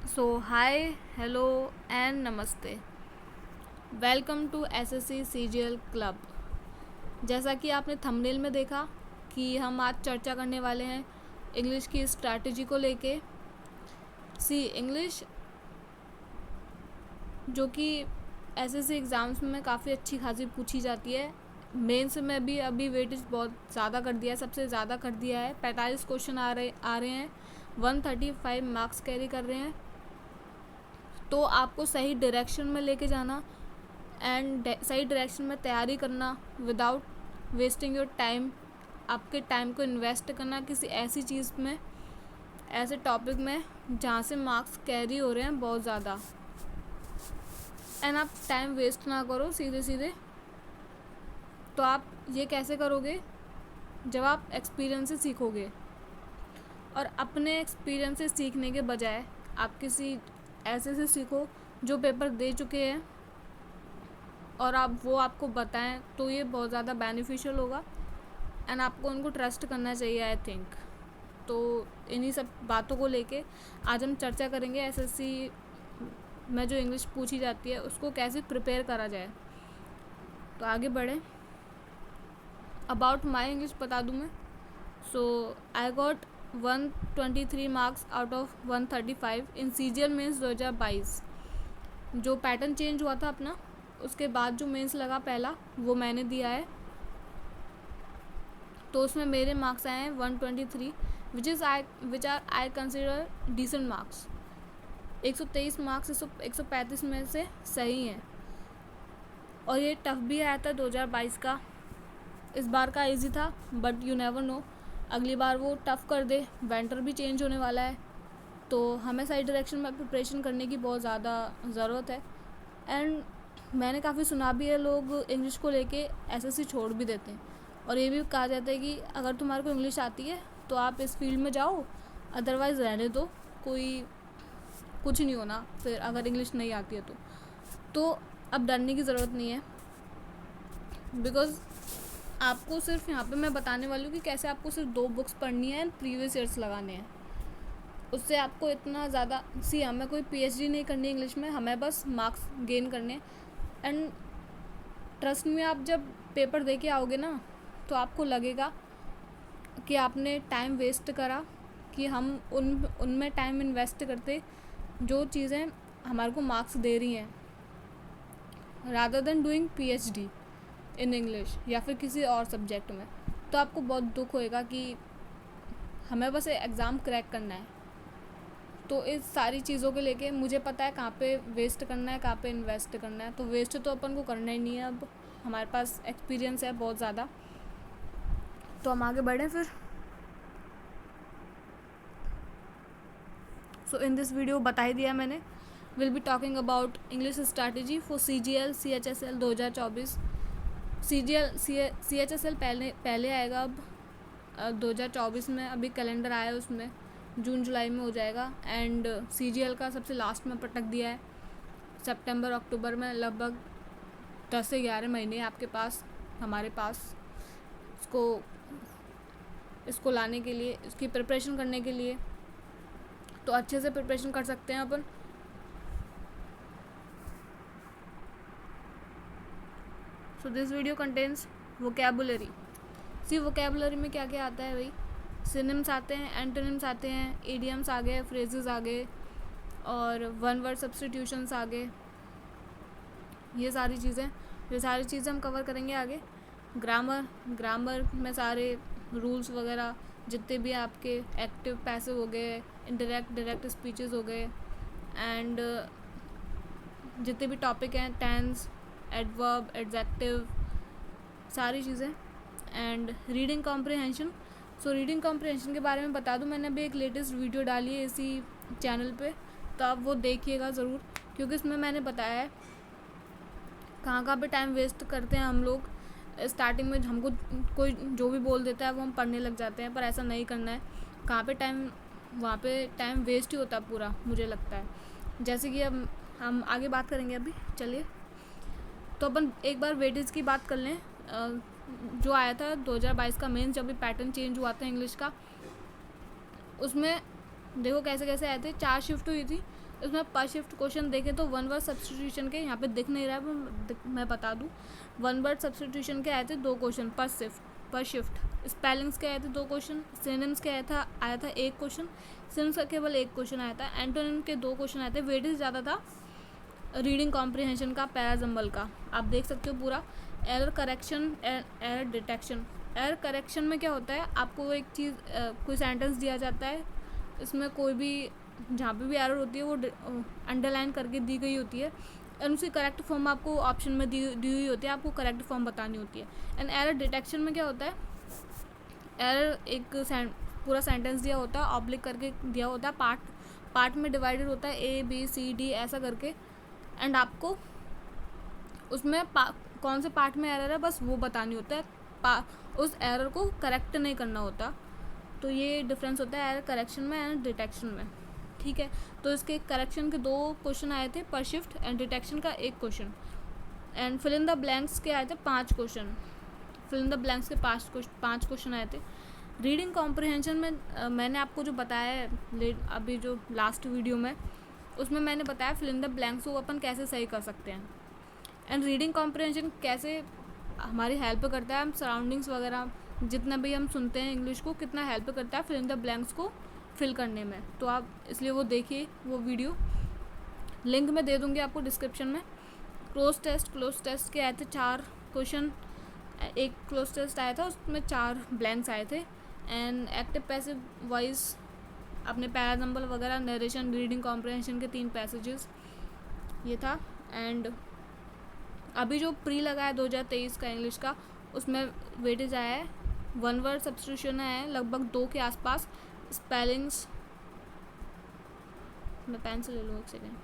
So hi, hello and namaste. Welcome to SSC CGL club. जैसा कि आपने थंबनेल में देखा कि हम आज चर्चा करने वाले हैं इंग्लिश की स्ट्रैटेजी को लेके। इंग्लिश जो कि एसएससी एग्ज़ाम्स में काफ़ी अच्छी खासी पूछी जाती है। मेंस में भी अभी वेटेज बहुत ज़्यादा कर दिया है, सबसे ज़्यादा कर दिया है। 45 क्वेश्चन आ रहे हैं, 135 मार्क्स कैरी कर रहे हैं। तो आपको सही डायरेक्शन में लेके जाना एंड सही डायरेक्शन में तैयारी करना विदाउट वेस्टिंग योर टाइम, आपके टाइम को इन्वेस्ट करना किसी ऐसी चीज़ में, ऐसे टॉपिक में जहाँ से मार्क्स कैरी हो रहे हैं बहुत ज़्यादा, एंड आप टाइम वेस्ट ना करो सीधे सीधे। तो आप ये कैसे करोगे? जब आप एक्सपीरियंस से सीखोगे, और अपने एक्सपीरियंस से सीखने के बजाय आप किसी ऐसे से सीखो जो पेपर दे चुके हैं और आप वो आपको बताएं, तो ये बहुत ज़्यादा बेनिफिशियल होगा एंड आपको उनको ट्रस्ट करना चाहिए आई थिंक। तो इन्हीं सब बातों को लेके आज हम चर्चा करेंगे एसएससी में जो इंग्लिश पूछी जाती है उसको कैसे प्रिपेयर करा जाए। तो आगे बढ़े। अबाउट माई इंग्लिश बता दूँ मैं। So I got 123 marks out of 135 in CGL mains 2022। जो पैटर्न चेंज हुआ था अपना, उसके बाद जो मेंस लगा पहला, वो मैंने दिया है। तो उसमें मेरे मार्क्स आए हैं 123, which are I consider decent marks. 123 marks 135 में से सही हैं। और ये टफ भी आया था 2022 का। इस बार का इजी था, बट यू नेवर नो, अगली बार वो टफ़ कर दे। विंटर भी चेंज होने वाला है, तो हमें सही डायरेक्शन में प्रिपरेशन करने की बहुत ज़्यादा ज़रूरत है। एंड मैंने काफ़ी सुना भी है, लोग इंग्लिश को लेके एसएससी छोड़ भी देते हैं, और ये भी कहा जाता है कि अगर तुम्हारे को इंग्लिश आती है तो आप इस फील्ड में जाओ, अदरवाइज़ रहने दो, कोई कुछ नहीं होना फिर अगर इंग्लिश नहीं आती है तो अब डरने की ज़रूरत नहीं है। बिकॉज़ आपको सिर्फ यहाँ पे मैं बताने वाली हूँ कि कैसे आपको सिर्फ 2 बुक्स पढ़नी है एंड प्रीवियस ईयर्स लगाने हैं। उससे आपको इतना ज़्यादा हमें कोई पीएचडी नहीं करनी इंग्लिश में, हमें बस मार्क्स गेन करने। एंड ट्रस्ट में आप जब पेपर दे के आओगे ना, तो आपको लगेगा कि आपने टाइम वेस्ट करा, कि हम उनमें टाइम इन्वेस्ट करते जो चीज़ें हमारे को मार्क्स दे रही हैं, rather than doing PhD in English या फिर किसी और सब्जेक्ट में। तो आपको बहुत दुख होएगा कि हमें बस एग्ज़ाम क्रैक करना है। तो इस सारी चीज़ों के लेके मुझे पता है कहाँ पे वेस्ट करना है, कहाँ पे इन्वेस्ट करना है। तो वेस्ट तो अपन को करना ही नहीं है, अब हमारे पास एक्सपीरियंस है बहुत ज़्यादा। तो हम आगे बढ़ें फिर। सो इन दिस वीडियो बता ही दिया मैंने, will be talking about English strategy for CGL CHSL 2024। CHSL पहले आएगा अब 2024 में, अभी कैलेंडर आया है उसमें जून जुलाई में हो जाएगा। एंड CGL का सबसे लास्ट में पटक दिया है, सितंबर अक्टूबर में। लगभग 10 से 11 महीने आपके पास, हमारे पास इसको लाने के लिए, इसकी प्रिपरेशन करने के लिए। तो अच्छे से प्रिपरेशन कर सकते हैं अपन। So this video contains vocabulary. Vocabulary में क्या क्या आता है भाई? सिनोनिम्स आते हैं, एंटोनिम्स आते हैं, इडियम्स आ गए, फ्रेजेस आ गए, और वन वर्ड सब्स्टिट्यूशंस आ गए। ये सारी चीज़ें हम कवर करेंगे आगे। ग्रामर में सारे रूल्स वगैरह जितने भी आपके एक्टिव पैसिव हो गए, डायरेक्ट स्पीचेस हो गए, एंड जितने भी टॉपिक हैं, टेंस, एडवर्ब, एडजेक्टिव, सारी चीज़ें। And reading comprehension. Reading comprehension के बारे में बता दूं, मैंने अभी एक लेटेस्ट वीडियो डाली है इसी चैनल पे, तो आप वो देखिएगा ज़रूर, क्योंकि इसमें मैंने बताया है कहाँ पे टाइम वेस्ट करते हैं हम लोग। स्टार्टिंग में हमको कोई जो भी बोल देता है वो हम पढ़ने लग जाते हैं, पर ऐसा नहीं करना है। वहाँ पे टाइम वेस्ट ही होता है पूरा, मुझे लगता है। जैसे कि अब हम आगे बात करेंगे अभी, चलिए। तो अपन एक बार वेटेज की बात कर लें। जो आया था 2022 का मेंस, जब भी पैटर्न चेंज हुआ था इंग्लिश का, उसमें देखो कैसे कैसे आए थे, 4 शिफ्ट हुई थी। इसमें पर शिफ्ट क्वेश्चन देखें तो वन वर्ड सब्सटीट्यूशन के, यहाँ पे दिख नहीं रहा है मैं बता दूँ, वन वर्ड सब्सटीट्यूशन के आए थे 2 क्वेश्चन पर शिफ्ट। स्पेलिंग्स के आए थे 2 क्वेश्चन, सिनोनिम्स के आया था 1 क्वेश्चन, सिनोनिम्स का केवल 1 क्वेश्चन आया था, एंटोनिम के 2 क्वेश्चन आए थे। वेटेज ज़्यादा था रीडिंग कॉम्प्रिहेंशन का, पैराजम्बल का, आप देख सकते हो पूरा। Error correction and error detection. Error correction में क्या होता है, आपको एक चीज़ कोई सेंटेंस दिया जाता है, इसमें कोई भी जहाँ पे भी एरर होती है वो अंडरलाइन करके दी गई होती है, एंड उसकी करेक्ट फॉर्म आपको ऑप्शन में दी हुई होती है, आपको करेक्ट फॉर्म बतानी होती है। एंड एरर डिटेक्शन में क्या होता है, एरर एक पूरा सेंटेंस दिया होता है, ऑब्लिक करके दिया होता है, पार्ट में डिवाइडेड होता है, A B C D ऐसा करके, एंड आपको उसमें कौन से पार्ट में एरर है बस वो बतानी होता है, उस एरर को करेक्ट नहीं करना होता। तो ये डिफरेंस होता है एरर करेक्शन में एंड डिटेक्शन में, ठीक है। तो इसके करेक्शन के 2 क्वेश्चन आए थे पर शिफ्ट, एंड डिटेक्शन का 1 question, and fill in the blanks के आए थे 5 question. Fill in the blanks के 5 क्वेश्चन आए थे। रीडिंग कॉम्प्रिहेंशन में मैंने आपको जो बताया है अभी जो लास्ट वीडियो में, उसमें मैंने बताया फिल इन द ब्लैंक्स को अपन कैसे सही कर सकते हैं, एंड रीडिंग कॉम्प्रिहेंशन कैसे हमारी हेल्प करता है, हम सराउंडिंग्स वगैरह जितना भी हम सुनते हैं इंग्लिश को, कितना हेल्प करता है फिल इन द ब्लैंक्स को फिल करने में। तो आप इसलिए वो देखिए वो वीडियो, लिंक मैं दे दूँगी आपको डिस्क्रिप्शन में। क्लोज टेस्ट के आए थे 4 क्वेश्चन, एक क्लोज टेस्ट आया था उसमें 4 ब्लैंक्स आए थे, एंड एक्टिव पैसिव वॉइस अपने पैराजम्बल वगैरह, नरेशन, रीडिंग कॉम्प्रिहेंशन के 3 पैसेजेस ये था। एंड अभी जो प्री लगा है 2023 का इंग्लिश का, उसमें वेटेज आया है, वन वर्ड सब्स्टिट्यूशन आया है लगभग 2 के आसपास, स्पेलिंग्स, मैं पेन से ले लूँ 1 सेकेंड,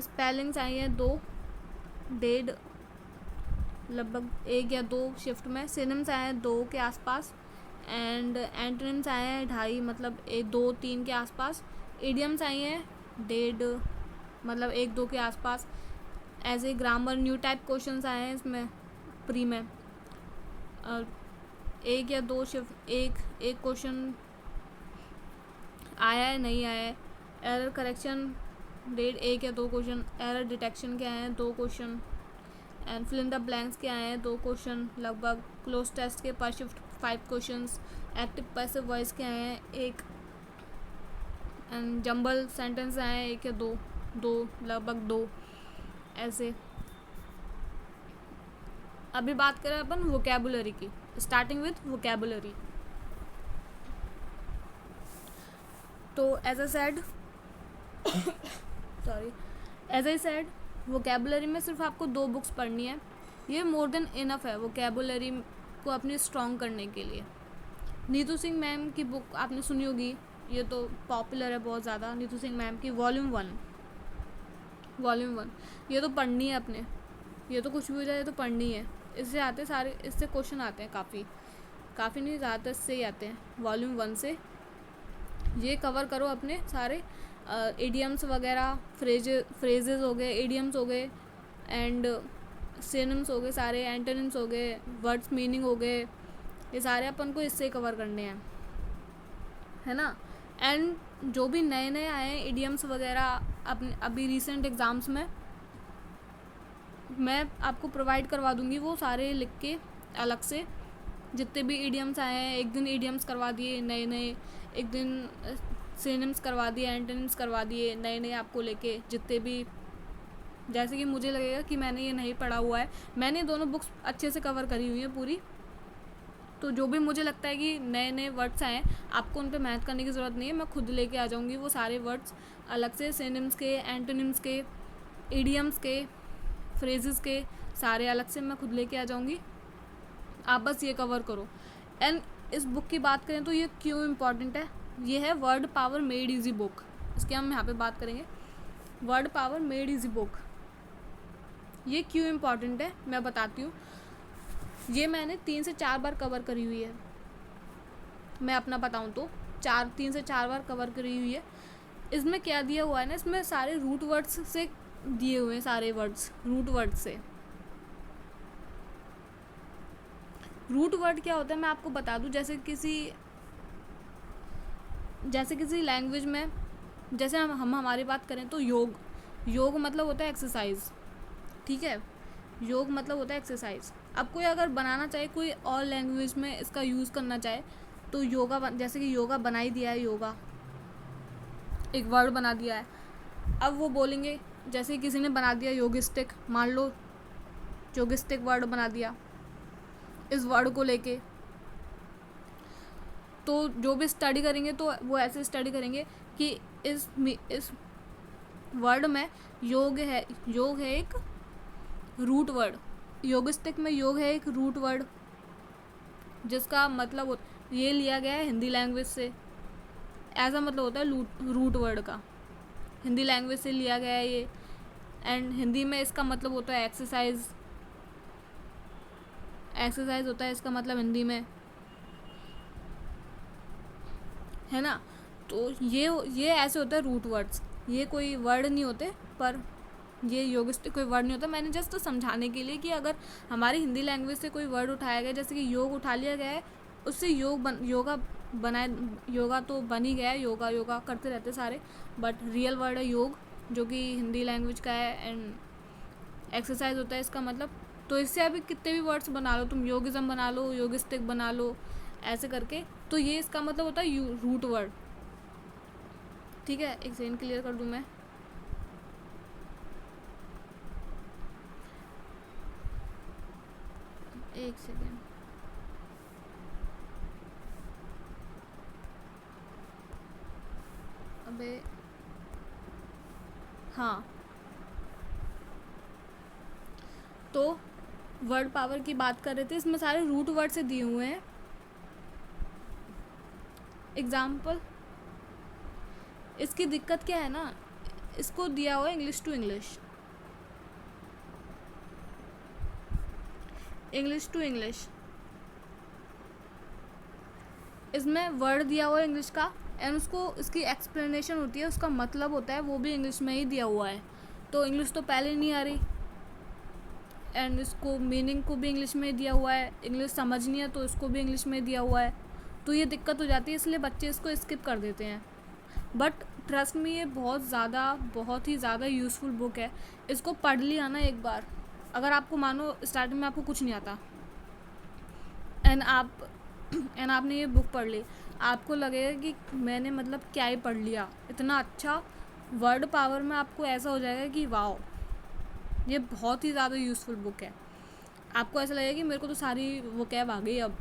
स्पेलिंग्स आई हैं 2, 1.5 लगभग 1 या 2 शिफ्ट में, सिनोनिम्स आए हैं 2 के आसपास, एंड एंटोनिम्स आए हैं 2.5 मतलब 2-3 के आसपास, इडियम्स आई हैं 1.5 मतलब 1-2 के आसपास। As a grammar new type questions आए हैं इसमें प्री में, 1 या 2 शिफ्ट, एक क्वेश्चन आया है नहीं आया है। एरर करेक्शन 1 या 2 क्वेश्चन, एरर डिटेक्शन के आए हैं 2 question, and fill in the blanks के आए हैं 2 क्वेश्चन लगभग, क्लोज टेस्ट के पर shift 5 questions, active passive voice के आए हैं 1, एंड जंबल सेंटेंस आए हैं 1 या 2 लगभग 2 ऐसे। अभी बात करें अपन वोकैबुलरी की, स्टार्टिंग विथ वोकैबुलरी। तो एज आई सेड वोकैबुलरी में सिर्फ आपको 2 बुक्स पढ़नी है, ये मोर देन इनफ है वोकैबुलरी को अपनी स्ट्रॉन्ग करने के लिए। नीतू सिंह मैम की बुक आपने सुनी होगी, ये तो पॉपुलर है बहुत ज़्यादा, नीतू सिंह मैम की वॉल्यूम 1 ये तो पढ़नी है अपने, ये तो कुछ भी हो जाए तो पढ़नी है। इससे आते सारे, इससे क्वेश्चन आते हैं काफ़ी नहीं, ज़्यादातर इससे ही आते हैं वॉल्यूम 1 से। ये कवर करो अपने सारे इडियम्स वगैरह, फ्रेजेस हो गए, इडियम्स हो गए, एंड सिनोनिम्स हो गए सारे, एंटोनिम्स हो गए, वर्ड्स मीनिंग हो गए, ये सारे अपन को इससे कवर करने हैं, है ना। एंड जो भी नए आए हैं इडियम्स वगैरह अपने अभी रिसेंट एग्ज़ाम्स में मैं आपको प्रोवाइड करवा दूँगी, वो सारे लिख के अलग से, जितने भी इडियम्स आए हैं, एक दिन इडियम्स करवा दिए नए, एक दिन सिनोनिम्स करवा दिए, एंटोनिम्स करवा दिए नए आपको लेके, जितने भी, जैसे कि मुझे लगेगा कि मैंने ये नहीं पढ़ा हुआ है, मैंने दोनों बुक्स अच्छे से कवर करी हुई है पूरी। तो जो भी मुझे लगता है कि नए वर्ड्स आए, आपको उन पर मेहनत करने की ज़रूरत नहीं है, मैं खुद लेके आ जाऊँगी वो सारे वर्ड्स अलग से, सिनोनिम्स के, एंटोनिम्स के, इडियम्स के, फ्रेजेस के, सारे अलग से मैं खुद लेके आ जाऊँगी, आप बस ये कवर करो। एंड इस बुक की बात करें तो ये क्यों इम्पॉर्टेंट है, ये है word power made easy book, इसकी हम यहाँ पे बात करेंगे। Word power made easy book ये क्यों इम्पॉर्टेंट है मैं बताती हूँ। ये मैंने 3 से 4 बार कवर करी हुई है, मैं अपना बताऊँ तो 3 से 4 बार कवर करी हुई है। इसमें क्या दिया हुआ है ना, इसमें सारे रूट वर्ड्स से दिए हुए हैं, सारे वर्ड्स रूट वर्ड से। रूट वर्ड क्या होता है मैं आपको बता दूं, जैसे किसी जैसे किसी लैंग्वेज में, जैसे हम हमारी बात करें तो योग मतलब होता है एक्सरसाइज, ठीक है, योग मतलब होता है एक्सरसाइज। अब कोई अगर बनाना चाहे, कोई और लैंग्वेज में इसका यूज़ करना चाहे तो योगा, जैसे कि योगा बना ही दिया है, योगा एक वर्ड बना दिया है, अब वो बोलेंगे, जैसे किसी ने बना दिया योगिस्टिक, मान लो योगिस्टिक वर्ड बना दिया इस वर्ड को लेके, तो जो भी स्टडी करेंगे तो वो ऐसे स्टडी करेंगे कि इस वर्ड में योग है एक रूट वर्ड, योगिस्टिक में योग है एक रूट वर्ड, जिसका मतलब ये लिया गया है हिंदी लैंग्वेज से, ऐसा मतलब होता है रूट वर्ड का, हिंदी लैंग्वेज से लिया गया है ये। एंड हिंदी में इसका मतलब होता है एक्सरसाइज होता है इसका मतलब हिंदी में, है ना। तो ये ऐसे होता है रूट वर्ड्स, ये कोई वर्ड नहीं होते, पर ये योगिस्टिक कोई वर्ड नहीं होता। मैंने जस्ट तो समझाने के लिए कि अगर हमारी हिंदी लैंग्वेज से कोई वर्ड उठाया गया, जैसे कि योग उठा लिया गया है, उससे योगा तो बन ही गया है, योगा करते रहते सारे, बट रियल वर्ड है योग, जो कि हिंदी लैंग्वेज का है, एंड एक्सरसाइज होता है इसका मतलब। तो इससे अभी कितने भी वर्ड्स बना लो तुम, योगिज्म बना लो, योगिस्टिक बना लो, ऐसे करके, तो ये इसका मतलब होता है रूट वर्ड, ठीक है। एक सेकंड क्लियर कर दूं मैं, एक सेकेंड, अबे हाँ, तो वर्ड पावर की बात कर रहे थे, इसमें सारे रूट वर्ड से दिए हुए हैं एग्जाम्पल। इसकी दिक्कत क्या है ना, इसको दिया हुआ है इंग्लिश टू इंग्लिश, इसमें वर्ड दिया हुआ है इंग्लिश का, एंड उसको इसकी एक्सप्लेनेशन होती है, उसका मतलब होता है, वो भी इंग्लिश में ही दिया हुआ है। तो इंग्लिश तो पहले नहीं आ रही, एंड इसको मीनिंग को भी इंग्लिश में दिया हुआ है, इंग्लिश समझनी है तो इसको भी इंग्लिश में दिया हुआ है, तो ये दिक्कत हो जाती है, इसलिए बच्चे इसको स्किप कर देते हैं। बट ट्रस्ट में ये बहुत ही ज़्यादा यूज़फुल बुक है, इसको पढ़ लिया ना एक बार, अगर आपको मानो स्टार्टिंग में आपको कुछ नहीं आता एंड आपने ये बुक पढ़ ली, आपको लगेगा कि मैंने मतलब क्या ही पढ़ लिया, इतना अच्छा वर्ड पावर में आपको ऐसा हो जाएगा कि वाओ, ये बहुत ही ज़्यादा यूज़फुल बुक है। आपको ऐसा लगेगा कि मेरे को तो सारी वोकैब आ गई अब।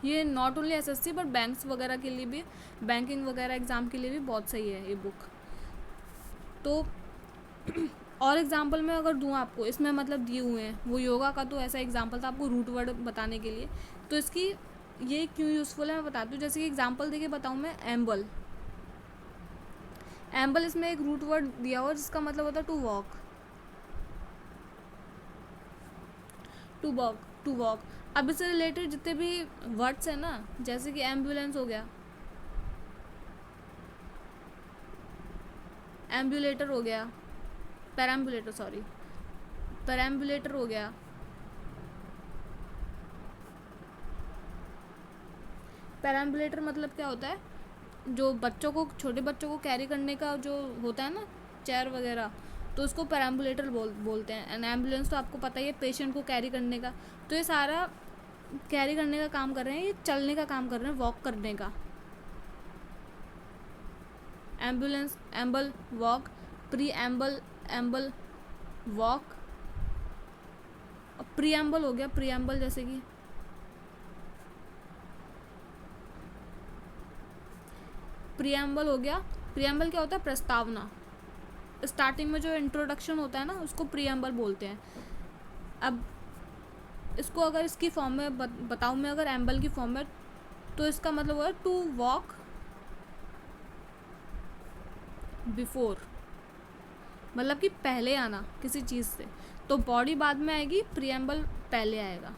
ये not only SSC but banks वगैरह के लिए भी, बैंकिंग वगैरह एग्ज़ाम के लिए भी बहुत सही है ये बुक। तो और एग्जांपल मैं अगर दूँ आपको, इसमें मतलब दिए हुए हैं, वो योगा का तो ऐसा एग्जांपल था आपको रूट वर्ड बताने के लिए, तो इसकी ये क्यों यूज़फुल है मैं बताती हूँ। जैसे कि एग्जांपल देके बताऊँ मैं, एम्बल इसमें एक रूट वर्ड दिया हुआ जिसका मतलब होता है टू वॉक। अब इससे रिलेटेड जितने भी वर्ड्स हैं ना, जैसे कि एम्बुलेंस हो गया, एम्बुलेटर हो गया, पैराम्बुलेटर हो गया, पैराम्बुलेटर मतलब क्या होता है, जो छोटे बच्चों को कैरी करने का जो होता है ना, चेयर वगैरह, तो उसको पैराम्बुलेटर बोलते हैं। एंड एम्बुलेंस तो आपको पता ही है, पेशेंट को कैरी करने का, तो ये सारा कैरी करने का काम कर रहे हैं, ये चलने का काम कर रहे हैं, वॉक करने का। Ambulance, एम्बल, walk, pre एम्बल walk, preamble हो गया, प्रीएम्बल जैसे कि प्रीएम्बल हो गया। प्रीएम्बल क्या होता है, प्रस्तावना, स्टार्टिंग में जो इंट्रोडक्शन होता है ना, उसको प्रीएम्बल बोलते हैं। अब इसको अगर इसकी फॉर्म में बताऊँ मैं, अगर एम्बल की फॉर्म में, तो इसका मतलब हुआ टू वॉक बिफोर, मतलब कि पहले आना किसी चीज़ से, तो बॉडी बाद में आएगी, प्रीएम्बल पहले आएगा।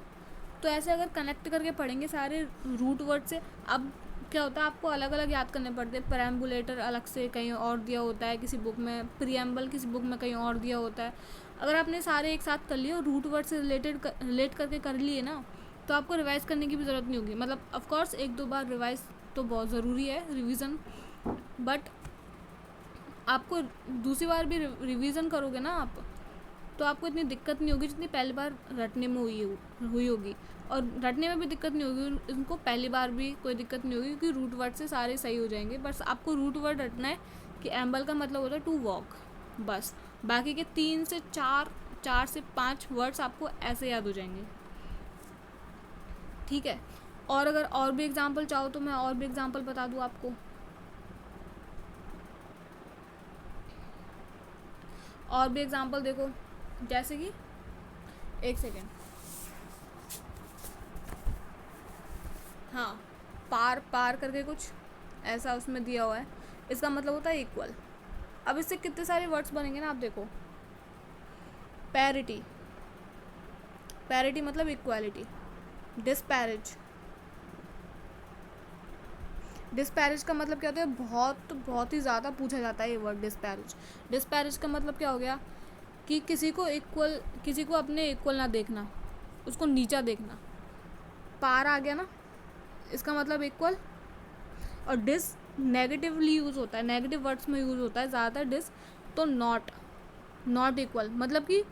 तो ऐसे अगर कनेक्ट करके पढ़ेंगे सारे रूट वर्ड से, अब क्या होता है, आपको अलग अलग याद करने पड़ते हैं। पैराम्बुलेटर अलग से कहीं और दिया होता है किसी बुक में, प्रीएम्बल किसी बुक में कहीं और दिया होता है। अगर आपने सारे एक साथ कर लिए और रूट वर्ड से रिलेट करके कर लिए ना, तो आपको रिवाइज़ करने की भी ज़रूरत नहीं होगी। मतलब ऑफकोर्स एक दो बार रिवाइज़ तो बहुत ज़रूरी है रिवीजन, बट आपको दूसरी बार भी रिवीजन करोगे ना आप, तो आपको इतनी दिक्कत नहीं होगी जितनी पहली बार रटने में हुई होगी। और रटने में भी दिक्कत नहीं होगी, इनको पहली बार भी कोई दिक्कत नहीं होगी, क्योंकि रूट वर्ड से सारे सही हो जाएंगे। बस आपको रूट वर्ड रटना है कि एम्बल का मतलब होता है टू वॉक, बस। बाकी के 3 से 4 से 5 वर्ड्स आपको ऐसे याद हो जाएंगे, ठीक है। और अगर और भी एग्जाम्पल चाहो तो मैं और भी एग्जाम्पल बता दूँ आपको। और भी एग्जाम्पल देखो, जैसे कि एक सेकेंड, हाँ, पार करके कुछ ऐसा उसमें दिया हुआ है, इसका मतलब होता है इक्वल। अब इससे कितने सारे वर्ड्स बनेंगे ना, आप देखो। पैरिटी मतलब इक्वालिटी। डिस्पैरेज का मतलब क्या होता है, बहुत ही ज़्यादा पूछा जाता है ये वर्ड डिस्पैरेज का मतलब क्या हो गया कि किसी को अपने इक्वल ना देखना, उसको नीचा देखना। पार आ गया ना, इसका मतलब इक्वल। और डिस नेगेटिवली यूज़ होता है, नेगेटिव वर्ड्स में यूज़ होता है ज़्यादातर डिस। तो नॉट इक्वल मतलब कि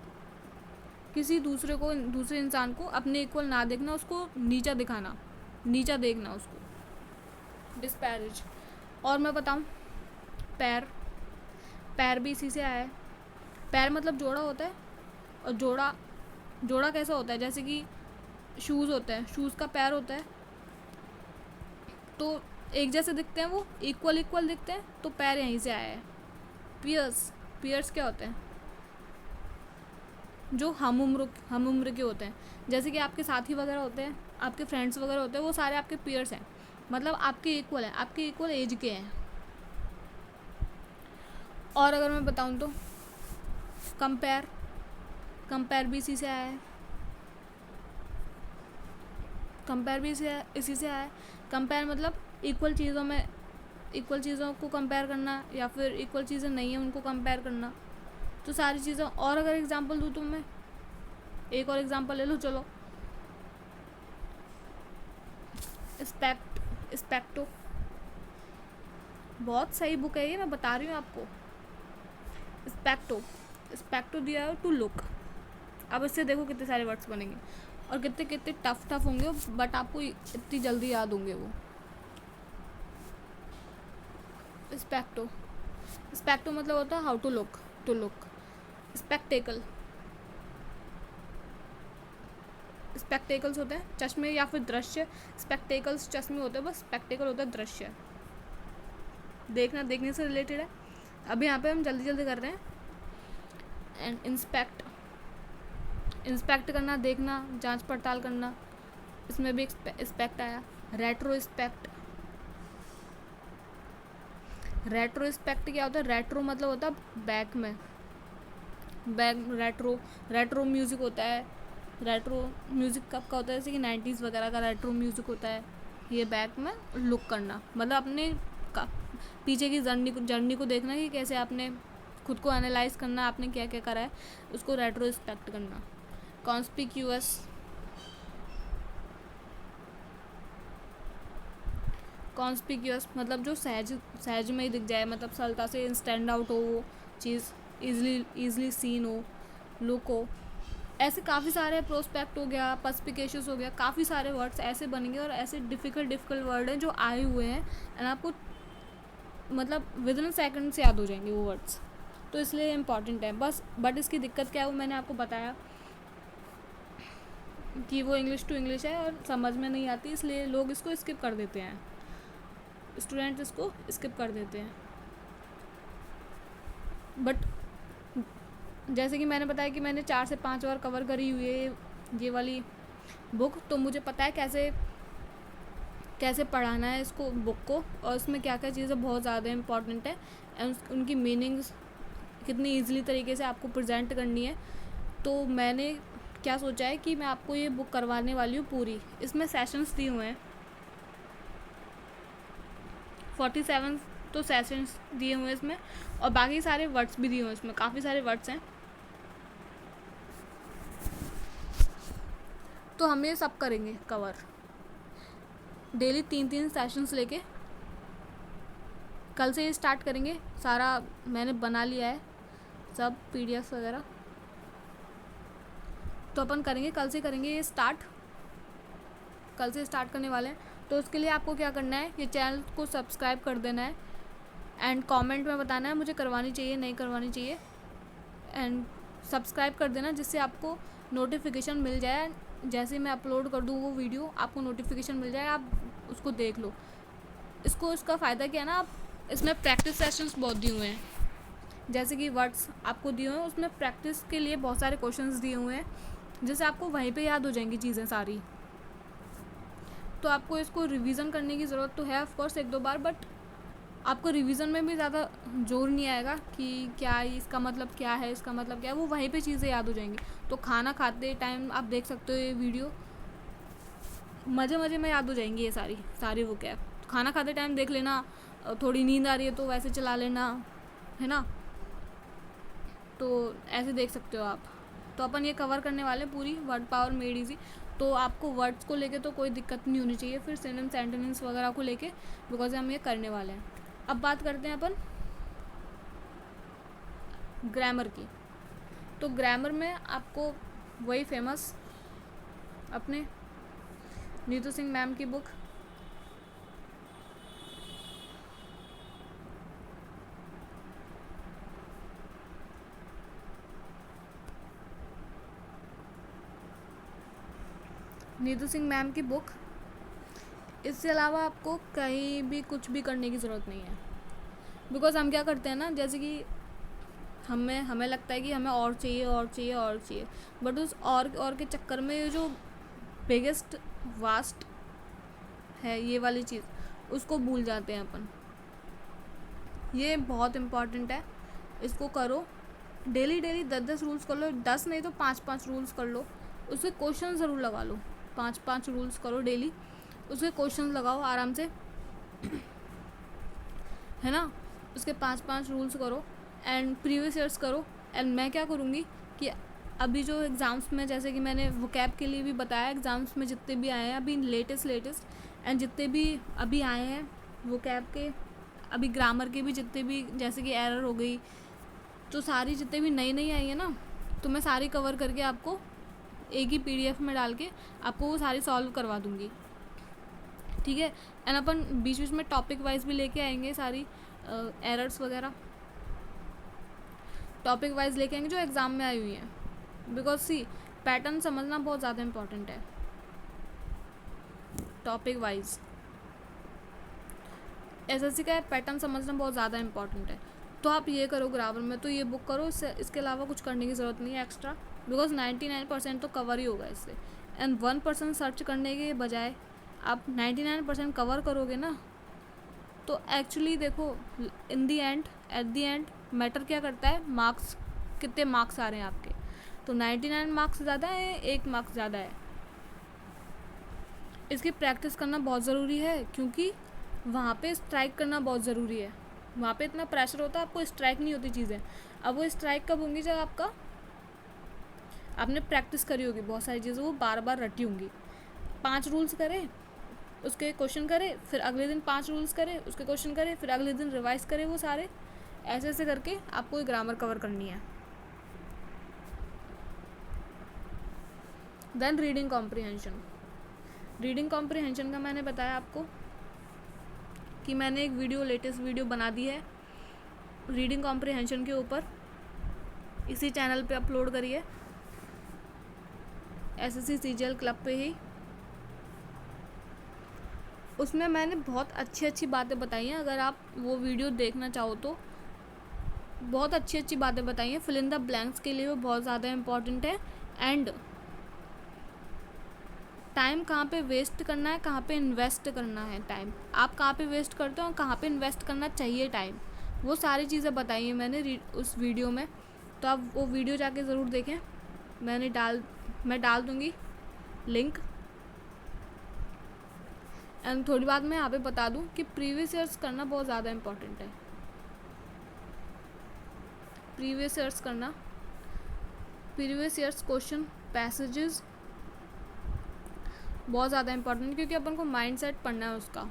किसी दूसरे इंसान को अपने इक्वल ना देखना, उसको नीचा दिखाना, नीचा देखना उसको, डिस्पैरेज। और मैं बताऊं, पैर भी इसी से आया है। पैर मतलब जोड़ा होता है, और जोड़ा कैसा होता है, जैसे कि शूज़ होता है, शूज़ का पैर होता है, तो एक जैसे दिखते हैं, वो इक्वल दिखते हैं, तो पैर यहीं से आया है। पियर्स क्या होते हैं, जो हम उम्र के होते हैं, जैसे कि आपके साथी वगैरह होते हैं, आपके फ्रेंड्स वगैरह होते हैं, वो सारे आपके पियर्स हैं, मतलब आपके इक्वल हैं, आपके इक्वल एज के हैं। और अगर मैं बताऊं तो कंपेयर भी इसी से आया है। कंपेयर भी इसी से आया है। कंपेयर मतलब इक्वल चीज़ों को कंपेयर करना, या फिर इक्वल चीज़ें नहीं है उनको कंपेयर करना, तो सारी चीज़ें। और अगर एग्जांपल दूँ तो मैं एक और एग्जांपल ले लो, चलो। स्पेक्टो बहुत सही बुक है ये, मैं बता रही हूँ आपको। स्पेक्टो दिया है टू लुक। अब इससे देखो कितने सारे वर्ड्स बनेंगे, और कितने टफ होंगे, बट आपको इतनी जल्दी याद होंगे वो। स्पेक्टो मतलब होता है हाउ टू लुक। स्पेक्टेकल्स होते हैं चश्मे या फिर दृश्य। स्पेक्टेकल्स चश्मे होते हैं, बस स्पेक्टेकल होता है दृश्य, देखने से रिलेटेड है। अभी यहाँ पे हम जल्दी कर रहे हैं। एंड इंस्पेक्ट करना, देखना, जांच पड़ताल करना, इसमें भी स्पेक्ट आया। रेट्रोस्पेक्ट क्या होता है, रेट्रो मतलब होता है रेट्रो म्यूज़िक होता है। रेट्रो म्यूज़िक कब का होता है, जैसे कि 90s वगैरह का रेट्रो म्यूज़िक होता है। ये बैक में लुक करना, मतलब अपने पीछे की जर्नी को देखना कि कैसे आपने खुद को एनालाइज करना, आपने क्या क्या करा है, उसको रेट्रोस्पेक्ट करना। कॉन्स्पिक्यूअस मतलब जो सहज में ही दिख जाए, मतलब सरलता से स्टैंड आउट हो वो चीज़, ईजली सीन हो, लुक हो। ऐसे काफ़ी सारे, प्रोस्पेक्ट हो गया, पर्सपिकेशियस हो गया, काफ़ी सारे वर्ड्स ऐसे बनेंगे, और ऐसे डिफ़िकल्ट वर्ड हैं जो आए हुए हैं, एंड आपको मतलब विद इन सेकंड से याद हो जाएंगे वो वर्ड्स, तो इसलिए इम्पॉर्टेंट है बस। बट इसकी दिक्कत क्या है, वो मैंने आपको बताया कि वो इंग्लिश टू इंग्लिश है और समझ में नहीं आती, इसलिए लोग इसको स्किप कर देते हैं, स्टूडेंट्स इसको स्किप कर देते हैं। बट जैसे कि मैंने बताया कि मैंने 4 से 5 बार कवर करी हुई है ये वाली बुक, तो मुझे पता है कैसे पढ़ाना है इसको, बुक को, और उसमें क्या क्या चीज़ें बहुत ज़्यादा इंपॉर्टेंट है, एंड उनकी मीनिंग्स कितनी ईजिली तरीके से आपको प्रेजेंट करनी है। तो मैंने क्या सोचा है कि मैं आपको ये बुक करवाने वाली हूँ पूरी। इसमें सेशंस दिए हुए हैं 47 तो सेशंस दिए हुए हैं इसमें, और बाकी सारे वर्ड्स भी दिए हुए हैं इसमें, काफ़ी सारे वर्ड्स हैं। तो हम ये सब करेंगे कवर, डेली 3 सेशंस लेके कल से ये स्टार्ट करेंगे। सारा मैंने बना लिया है सब PDF वगैरह, तो अपन करेंगे कल से, करेंगे ये स्टार्ट, कल से स्टार्ट करने वाले हैं। तो उसके लिए आपको क्या करना है, ये चैनल को सब्सक्राइब कर देना है एंड कमेंट में बताना है मुझे करवानी चाहिए नहीं करवानी चाहिए, एंड सब्सक्राइब कर देना जिससे आपको नोटिफिकेशन मिल जाए। जैसे मैं अपलोड कर दूँ वो वीडियो आपको नोटिफिकेशन मिल जाए, आप उसको देख लो। इसका फ़ायदा क्या है ना, आप इसमें प्रैक्टिस सेशंस बहुत दिए हुए हैं, जैसे कि वर्ड्स आपको दिए हुए हैं, उसमें प्रैक्टिस के लिए बहुत सारे क्वेश्चंस दिए हुए हैं जिससे आपको वहीं पे याद हो जाएंगी चीज़ें सारी। तो आपको इसको रिवीजन करने की ज़रूरत तो है ऑफ कोर्स 1-2 बार, बट आपको रिवीजन में भी ज़्यादा जोर नहीं आएगा कि क्या इसका मतलब क्या है, इसका मतलब क्या है, वो वहीं पे चीज़ें याद हो जाएंगी। तो खाना खाते टाइम आप देख सकते हो ये वीडियो, मज़े में याद हो जाएंगी ये सारी वो क्या है। खाना खाते टाइम देख लेना, थोड़ी नींद आ रही है तो वैसे चला लेना, है ना, तो ऐसे देख सकते हो आप। तो अपन ये कवर करने वाले पूरी वर्ड पावर मेड इजी। तो आपको वर्ड्स को लेके तो कोई दिक्कत नहीं होनी चाहिए, फिर सिनोनिम सेंटेंस वगैरह को लेके, बिकॉज हम ये करने वाले हैं। अब बात करते हैं अपन ग्रामर की। तो ग्रामर में आपको वही फेमस अपने नीतू सिंह मैम की बुक, नीतू सिंह मैम की बुक, इससे अलावा आपको कहीं भी कुछ भी करने की ज़रूरत नहीं है। बिकॉज हम क्या करते हैं ना, जैसे कि हमें लगता है कि हमें और चाहिए, बट उस और के चक्कर में ये जो बिगेस्ट वास्ट है ये वाली चीज़, उसको भूल जाते हैं अपन। ये बहुत इम्पॉर्टेंट है, इसको करो डेली 10 रूल्स कर लो, 10 नहीं तो 5 रूल्स कर लो। उसके क्वेश्चन ज़रूर लगा लो, 5 रूल्स करो डेली, उसके क्वेश्चन लगाओ आराम से, है ना। उसके 5 रूल्स करो एंड प्रीवियस ईयर्स करो। एंड मैं क्या करूँगी कि अभी जो एग्ज़ाम्स में, जैसे कि मैंने वोकैब के लिए भी बताया, एग्ज़ाम्स में जितने भी आए हैं अभी लेटेस्ट एंड जितने भी अभी आए हैं वोकैब के, अभी ग्रामर के भी जितने भी, जैसे कि एरर हो गई, तो सारी जितने भी नई आई है ना, तो मैं सारी कवर करके आपको एक ही PDF में डाल के आपको वो सारी सॉल्व करवा दूँगी, ठीक है। एंड अपन बीच में टॉपिक वाइज भी लेके आएंगे सारी एरर्स वगैरह, टॉपिक वाइज लेके आएंगे जो एग्ज़ाम में आई हुई हैं। बिकॉज सी पैटर्न समझना बहुत ज़्यादा इम्पॉर्टेंट है। टॉपिक वाइज SSC का पैटर्न समझना बहुत ज़्यादा इम्पॉर्टेंट है। तो आप ये करो ग्रामर में, तो ये बुक करो, इसके अलावा कुछ करने की ज़रूरत नहीं है एक्स्ट्रा, बिकॉज 99% तो कवर ही होगा इससे। एंड 1% सर्च करने के बजाय आप 99% कवर करोगे ना, तो एक्चुअली देखो in the end, at the end matter क्या करता है, मार्क्स, कितने मार्क्स आ रहे हैं आपके। तो 99 मार्क्स ज़्यादा है, 1 मार्क्स ज़्यादा है। इसकी प्रैक्टिस करना बहुत ज़रूरी है, क्योंकि वहाँ पे स्ट्राइक करना बहुत ज़रूरी है। वहाँ पे इतना प्रेशर होता है, आपको स्ट्राइक नहीं होती चीज़ें। अब वो स्ट्राइक कब होंगी, जब आपने प्रैक्टिस करी होगी बहुत सारी चीज़ें, वो बार बार रटी होंगी। 5 रूल्स करे, उसके क्वेश्चन करे, फिर अगले दिन 5 रूल्स करे, उसके क्वेश्चन करे, फिर अगले दिन रिवाइज करे, वो सारे ऐसे करके आपको ग्रामर कवर करनी है। देन रीडिंग कॉम्प्रिहेंशन का मैंने बताया आपको कि मैंने एक लेटेस्ट वीडियो बना दी है रीडिंग कॉम्प्रिहेंशन के ऊपर, इसी चैनल पे अपलोड करी है, SSC CGL क्लब पे ही। उसमें मैंने बहुत अच्छी बातें बताई हैं, अगर आप वो वीडियो देखना चाहो तो बहुत अच्छी बातें बताई हैं। फिल इन द ब्लैंक्स के लिए वो बहुत ज़्यादा इम्पॉर्टेंट है। एंड टाइम कहाँ पे वेस्ट करना है, कहाँ पे इन्वेस्ट करना है, टाइम आप कहाँ पे वेस्ट करते हो, कहाँ पे इन्वेस्ट करना चाहिए टाइम, वो सारी चीज़ें बताई हैं मैंने उस वीडियो में। तो आप वो वीडियो जाके ज़रूर देखें, मैं डाल दूँगी लिंक। एंड थोड़ी बात मैं यहाँ पे बता दूँ कि प्रीवियस ईयर्स करना बहुत ज़्यादा इम्पॉर्टेंट है। प्रीवियस ईयर्स क्वेश्चन पैसेजेस बहुत ज़्यादा इम्पॉर्टेंट, क्योंकि अपन को माइंडसेट पढ़ना है उसका।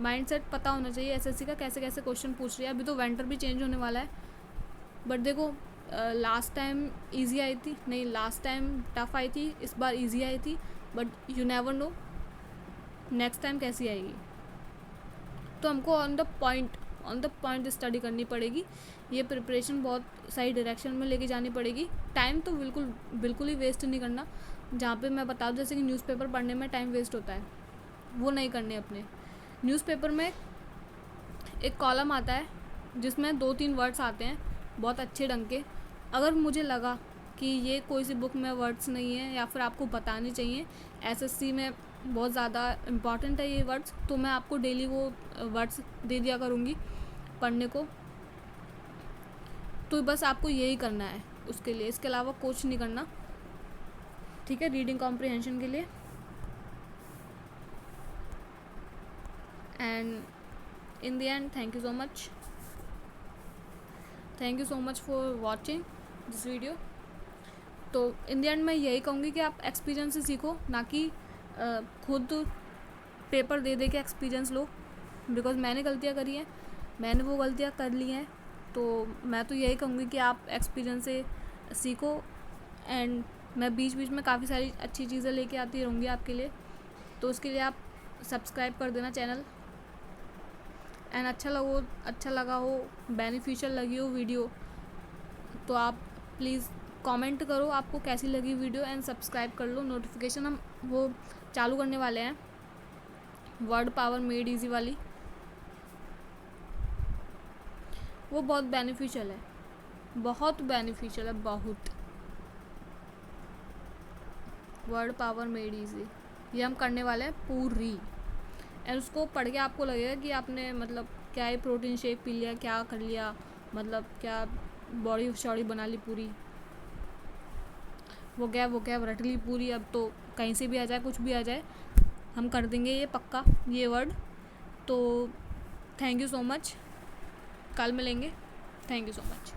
माइंडसेट पता होना चाहिए एसएससी का कैसे कैसे क्वेश्चन पूछ रही है। अभी तो वेंटर भी चेंज होने वाला है, बट देखो लास्ट टाइम इजी आई थी, नहीं लास्ट टाइम टफ आई थी, इस बार इजी आई थी, but you never know next time कैसी आएगी। तो हमको ऑन द पॉइंट स्टडी करनी पड़ेगी। ये प्रिपरेशन बहुत सही डायरेक्शन में लेके जानी पड़ेगी। टाइम तो बिल्कुल ही वेस्ट नहीं करना। जहाँ पे मैं बता दूँ जैसे कि न्यूज़पेपर पढ़ने में टाइम वेस्ट होता है, वो नहीं करने अपने। न्यूज़पेपर में एक कॉलम आता है जिसमें 2-3 वर्ड्स आते हैं बहुत अच्छे ढंग के। अगर मुझे लगा कि ये कोई सी बुक में वर्ड्स नहीं है या फिर आपको बताने चाहिए, एसएससी में बहुत ज़्यादा इम्पॉर्टेंट है ये वर्ड्स, तो मैं आपको डेली वो वर्ड्स दे दिया करूँगी पढ़ने को। तो बस आपको यही करना है उसके लिए, इसके अलावा कुछ नहीं करना, ठीक है, रीडिंग कॉम्प्रिहेंशन के लिए। And in the end thank you so much for watching this video. तो इन द एंड मैं यही कहूँगी कि आप एक्सपीरियंस से सीखो, ना कि खुद पेपर दे दे के एक्सपीरियंस लो। बिकॉज मैंने गलतियाँ करी हैं, मैंने वो गलतियाँ कर ली हैं, तो मैं तो यही कहूँगी कि आप एक्सपीरियंस से सीखो। एंड मैं बीच बीच में काफ़ी सारी अच्छी चीज़ें लेके आती रहूँगी आपके लिए, तो उसके लिए आप सब्सक्राइब कर देना चैनल। एंड अच्छा लगा हो, बेनिफिशियल लगी हो वीडियो, तो आप प्लीज़ कमेंट करो आपको कैसी लगी वीडियो, एंड सब्सक्राइब कर लो। नोटिफिकेशन हम वो चालू करने वाले हैं, वर्ड पावर मेड इजी वाली, वो बहुत बेनिफिशियल है, बहुत वर्ड पावर मेड इजी, ये हम करने वाले हैं पूरी। एंड उसको पढ़ के आपको लगेगा कि आपने मतलब क्या ही प्रोटीन शेक पी लिया, क्या कर लिया, मतलब क्या बॉडी शॉडी बना ली पूरी, वो गैप रट ली पूरी। अब तो कहीं से भी आ जाए, कुछ भी आ जाए, हम कर देंगे ये पक्का, ये वर्ड। तो थैंक यू सो मच, कल मिलेंगे। Thank you so much.